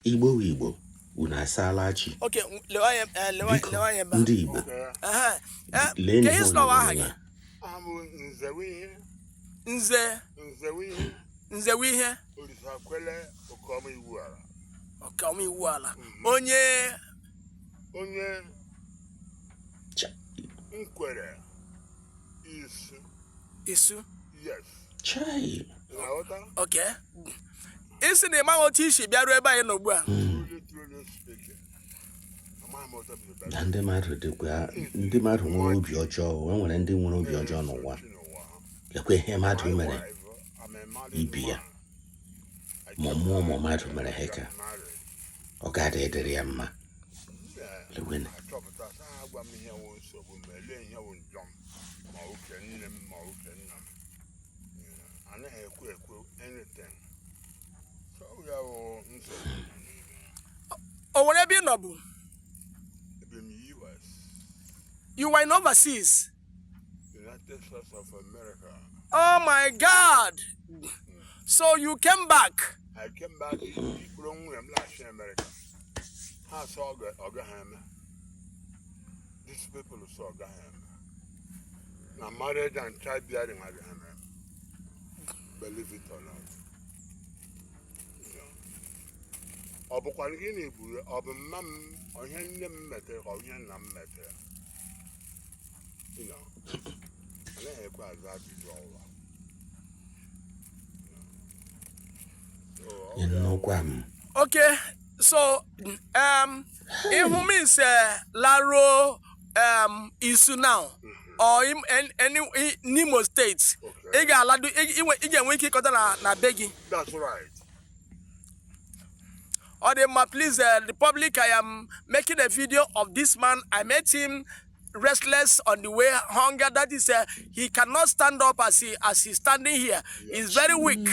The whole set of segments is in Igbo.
Igbo, unasalachi. Okay, lewa Ndi Igbo. Can you slow down? Nzewihe. Okomi Iwuala. Onye Nkwere Isu. Yes. Chai. Okay. Isi the man oti ishi biaru ebe anyị n'ogbu a. Ndị mmadụ nwere obi ọjọọ, nwere ndị nwere obi ọjọọ n'ụwa. Lekwe ihe mmadụ mere ibi ya. Mmụọ mmadụ mere heka. Ọ ga-adị edere ya mma. Lekwene. Oh, whatever you know. You were in overseas. United States of America. Oh my God! So you came back. I came back from America. I saw Ogaham. These people saw Ogaham. Now married and tried bearing Ogaham. Believe it or not. Obukwangini bu obumam ohenne mmete ohenne mmete. You know. I ekwa azabi jowa. Okay, so it means Laro Isu now or in any Nimo State. That's right. Or please, the public, I am making a video of this man. I met him restless on the way, hunger. That is, he cannot stand up as he's standing here. He's very weak,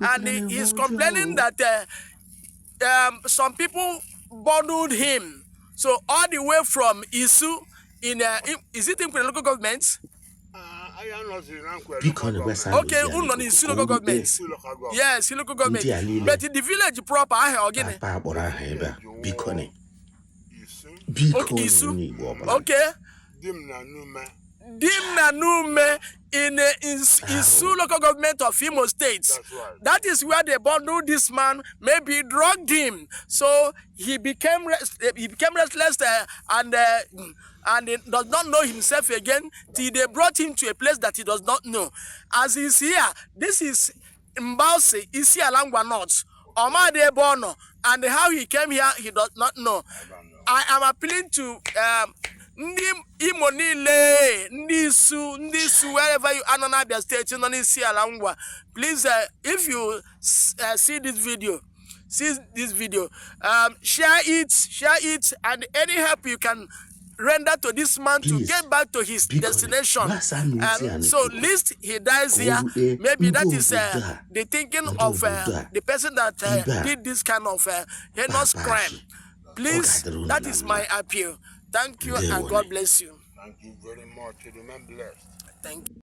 and he's complaining that some people bundled him. So all the way from Isu, is it in the local government? Okay, in Isu local government. Yes, local government. But in the village proper, okay. Dimna Nume in Isu local government of Imo State. Right. That is where they bundled this man, maybe drugged him. So he became restless and he does not know himself again till they brought him to a place that he does not know. As he's here, this is Mbause, Isi Alangwa North, Omade Bono, and how he came here, he does not know. I am appealing to wherever you are in Abia State, please, if you see this video, share it, and any help you can render to this man to get back to his destination. So least he dies here. Maybe that is the thinking of the person that did this kind of heinous crime. Please, that is my appeal. Thank you and God bless you. Thank you very much. Remain blessed. Thank you.